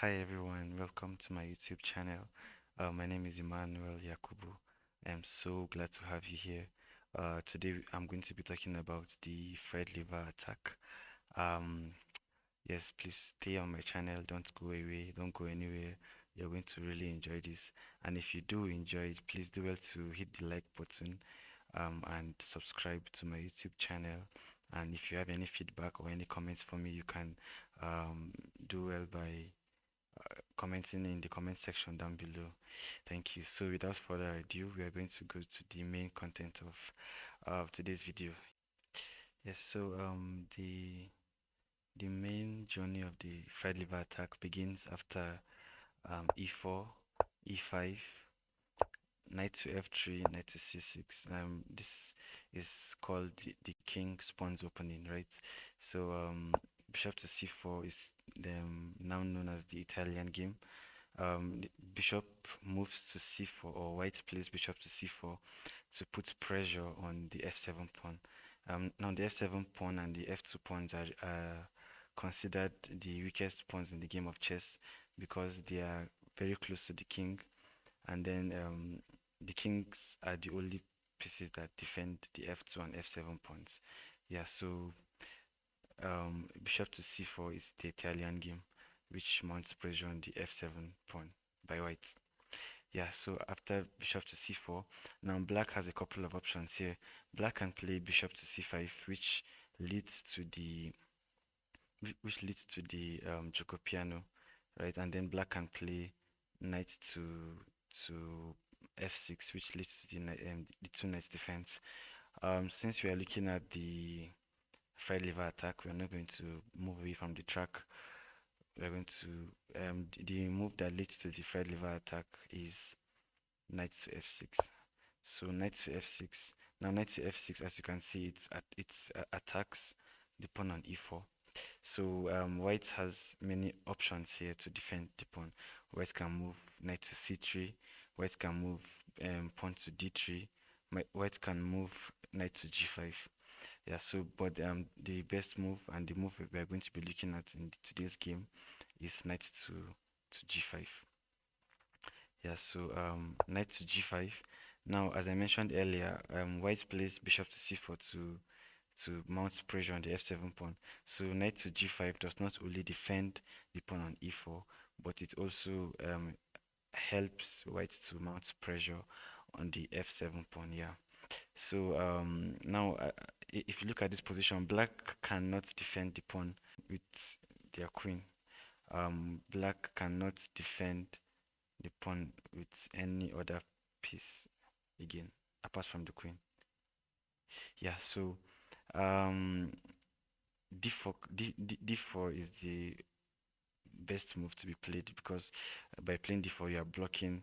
Hi everyone, welcome to my YouTube channel. My name is Emmanuel Yakubu. I'm so glad to have you here. Today I'm going to be talking about the Fred liver attack. Um, yes, please stay on my channel. Don't go away. Don't go anywhere. You're going to really enjoy this. And if you do enjoy it, please do well to hit the like button and subscribe to my YouTube channel. And if you have any feedback or any comments for me, you can do well by commenting in the comment section down below. Thank you. So without further ado, we are going to go to the main content of today's video. Yes, so the main journey of the fried liver attack begins after e4, e5, knight to f3, knight to c6. This is called the king spawns opening, right? So bishop to c4 is now known as the Italian game. The bishop moves to c4, or white plays bishop to c4 to put pressure on the f7 pawn. Now the f7 pawn and the f2 pawns are considered the weakest pawns in the game of chess because they are very close to the king, and then the kings are the only pieces that defend the f2 and f7 pawns. Yeah, so bishop to c4 is the Italian game, which mounts pressure on the f7 pawn by white. Yeah, so after bishop to c4, now black has a couple of options here. Black can play bishop to c5, leads to the which leads to the Giocopiano, right? And then black can play knight to f6, which leads to the two knights defense. Since we are looking at the fried liver attack, we are not going to move away from the track. We are going to the move that leads to the fried liver attack is knight to f6. So knight to f6. Now knight to f6, as you can see, it's attacks the pawn on e4. So white has many options here to defend the pawn. White can move knight to c3. White can move pawn to d3. White can move knight to g5. Yeah, so but the best move and the move we are going to be looking at in today's game is knight to g5. Yeah, so knight to g5. Now, as I mentioned earlier, white plays bishop to c4 to mount pressure on the f7 pawn. So knight to g5 does not only defend the pawn on e4, but it also helps white to mount pressure on the f7 pawn. Yeah. So now, if you look at this position, black cannot defend the pawn with their queen. Black cannot defend the pawn with any other piece again, apart from the queen. Yeah, so um, d4 is the best move to be played because by playing d4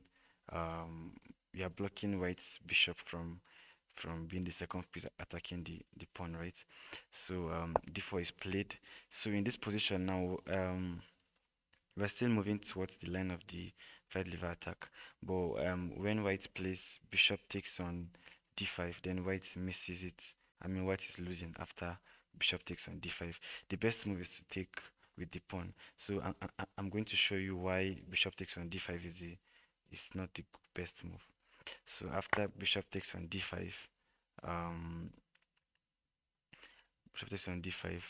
um, you are blocking white's bishop from being the second piece attacking the pawn, right? So d4 is played. So in this position now, we're still moving towards the line of the fried liver attack, but when white plays bishop takes on d5, then white misses it. I mean, white is losing after bishop takes on d5. The best move is to take with the pawn. So I'm going to show you why bishop takes on d5 is not the best move. So after bishop takes on d5, um, bishop takes on d5,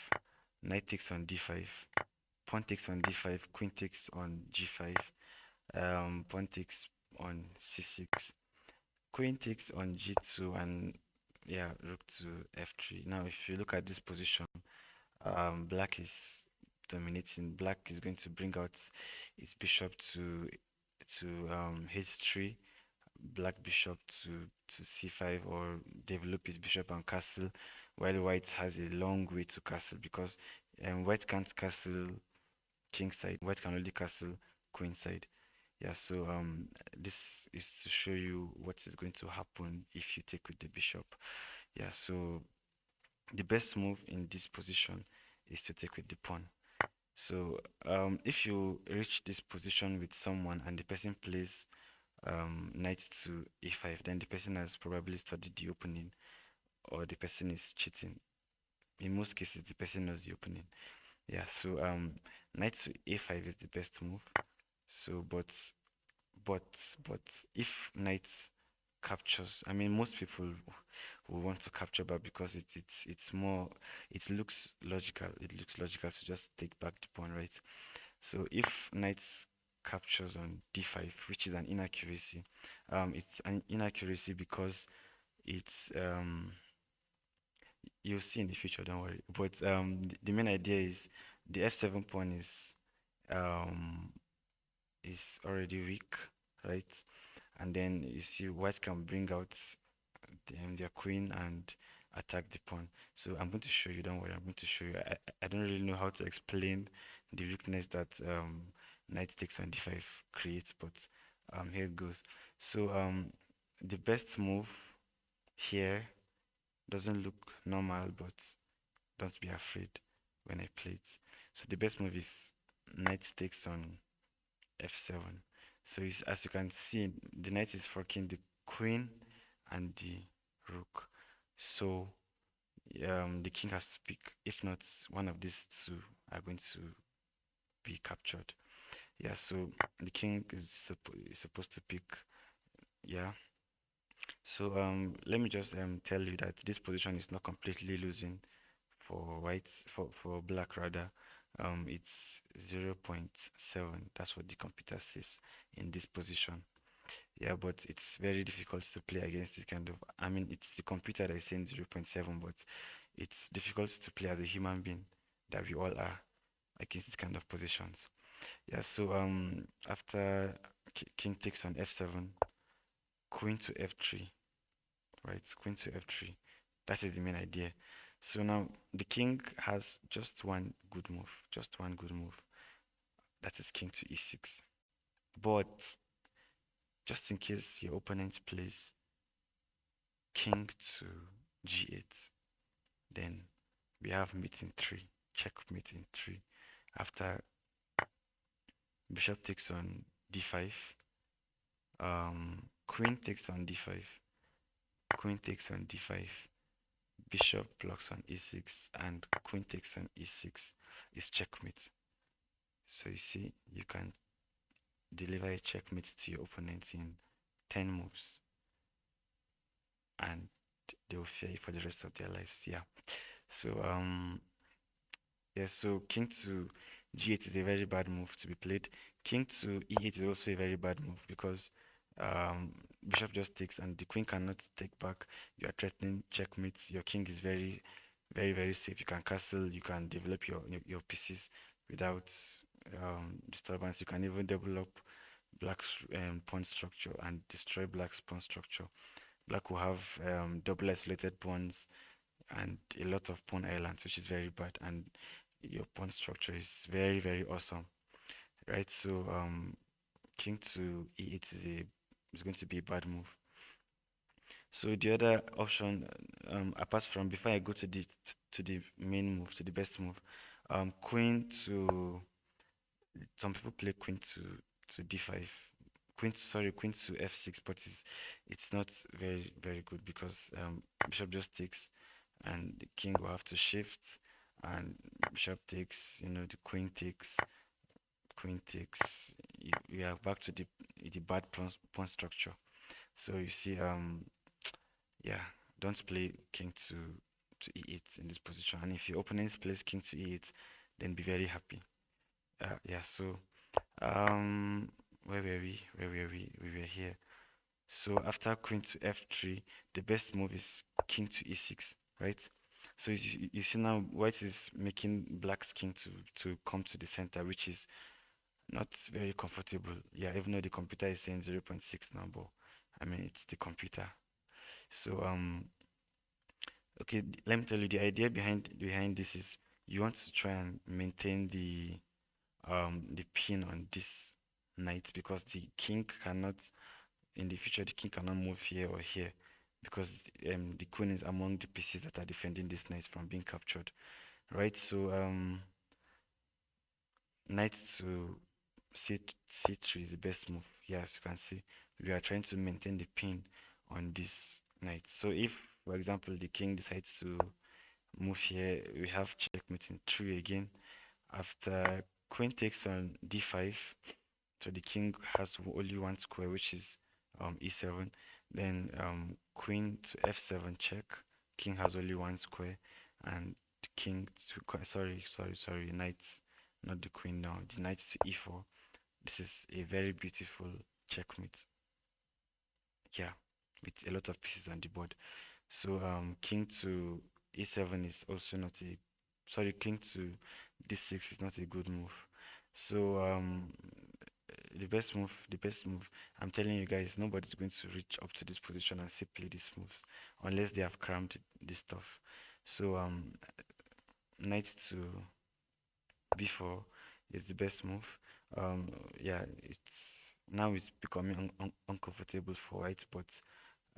knight takes on d5, pawn takes on d5, queen takes on g5, pawn takes on c6, queen takes on g2, and yeah, rook to f3. Now, if you look at this position, black is dominating. Black is going to bring out its bishop to h3, black bishop to c5, or develop his bishop and castle, while white has a long way to castle because white can't castle king side, white can only castle queen side. Yeah, so this is to show you what is going to happen if you take with the bishop. Yeah, so the best move in this position is to take with the pawn. So if you reach this position with someone and the person plays knight to e5, then the person has probably studied the opening or the person is cheating. In most cases, the person knows the opening. Yeah, so knight to a5 is the best move. So but but if knight captures, I mean most people will want to capture back because it's more, it looks logical. It looks logical to just take back the pawn, right? So if knight captures on d5, which is an inaccuracy, it's an inaccuracy because it's you'll see in the future, don't worry. But the main idea is the f7 pawn um is already weak, right? And then you see white can bring out their queen and attack the pawn. So I'm going to show you, don't worry, I'm going to show you. I don't really know how to explain the weakness that knight takes on d5 creates, but here it goes. So the best move here doesn't look normal, but don't be afraid when I play it. So the best move is knight takes on f7. So as you can see, the knight is forking the queen and the rook. So the king has to pick. If not, one of these two are going to be captured. Yeah, so the king is supposed to pick. Yeah. So let me just tell you that this position is not completely losing for white, for black rather. It's 0.7. That's what the computer says in this position. Yeah, but it's very difficult to play against this kind of. I mean, it's the computer that is saying 0.7, but it's difficult to play as a human being that we all are against this kind of positions. Yeah, so after king takes on f7, queen to f3, right? Queen to f3. That is the main idea. So now the king has just one good move, just one good move. That is king to e6. But just in case your opponent plays king to g8, then we have mate in 3, checkmate in 3. After bishop takes on d5, queen takes on d5, queen takes on d5, bishop blocks on e6, and queen takes on e6 is checkmate. So you see, you can deliver a checkmate to your opponent in 10 moves, and they will fear you for the rest of their lives. Yeah. So yeah, so king to g8 is a very bad move to be played. King to e8 is also a very bad move because bishop just takes and the queen cannot take back. You are threatening checkmate. Your king is very safe. You can castle. You can develop your pieces without disturbance. You can even develop black's pawn structure and destroy black's pawn structure. Black will have double isolated pawns and a lot of pawn islands, which is very bad. And your pawn structure is very awesome, right? So king to e8 is going to be a bad move. So the other option, apart from before I go to the main move, to the best move, queen to, some people play queen to d5, queen to f6, but it's not very good because bishop just takes and the king will have to shift and bishop takes, the queen takes, you are back to the bad pawn structure. So you see, yeah, don't play king to e8 in this position. And if your opponent plays king to e8, then be very happy. Yeah, so where were we? Where were we? We were here. So after queen to f3, the best move is king to e6, right? So you see now white is making black's king to come to the center, which is not very comfortable. Yeah, even though the computer is saying 0.6 now, but I mean it's the computer. So okay, let me tell you the idea behind this is you want to try and maintain the pin on this knight because the king cannot, in the future the king cannot move here or here because the queen is among the pieces that are defending this knight from being captured, right? So knight to c3 is the best move. Yes, you can see we are trying to maintain the pin on this knight. So if, for example, the king decides to move here, we have checkmate in 3 again. After queen takes on d5, so the king has only one square, which is e7. Then queen to f7 check. King has only one square, and the king to sorry, knight, not the queen now. The knight to e4. This is a very beautiful checkmate. Yeah, with a lot of pieces on the board. So king to e7 is also not a sorry, king to d6 is not a good move. So the best move, I'm telling you guys, nobody's going to reach up to this position and say play these moves unless they have crammed this stuff. So knight to b4 is the best move. Um, yeah, it's becoming uncomfortable for white, but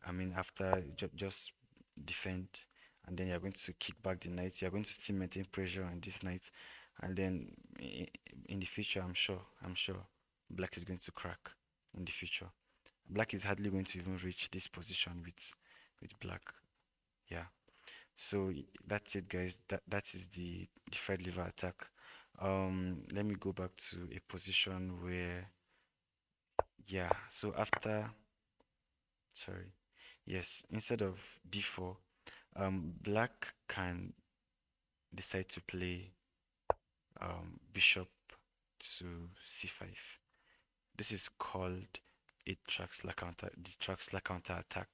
I mean, after just defend, and then you're going to kick back the knight. You're going to still maintain pressure on this knight, and then in the future, I'm sure, black is going to crack in the future. Black is hardly going to even reach this position with black. Yeah. So that's it, guys. That is the Fred liver attack. Let me go back to a position where, yeah. So after, sorry, yes, instead of d4, black can decide to play bishop to c5. This is called a the Traxler counter attack,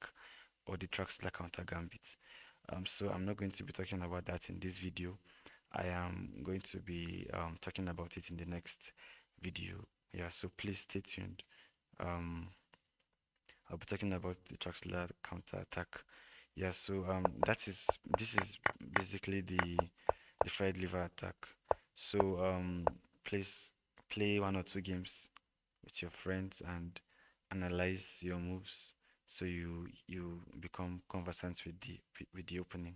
or the Traxler counter gambit. So I'm not going to be talking about that in this video. I am going to be talking about it in the next video. Yeah, so please stay tuned. Um, I'll be talking about the Traxler counter attack. Yeah, so this is basically the fried liver attack. So please play one or two games with your friends and analyze your moves so you become conversant with the opening.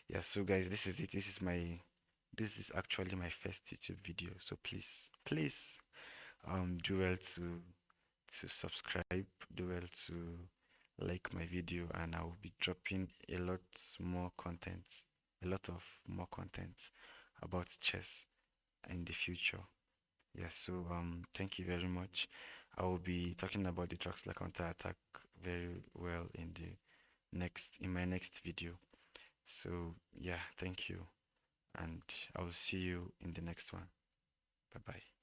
Yeah, so guys, this is it. This is actually my first YouTube video. So please do well to subscribe, do well to like my video, and I will be dropping a lot of more content about chess in the future. Yeah, so thank you very much. I will be talking about the Troxler counter attack very well in my next video. So yeah, thank you, and I will see you in the next one. Bye bye.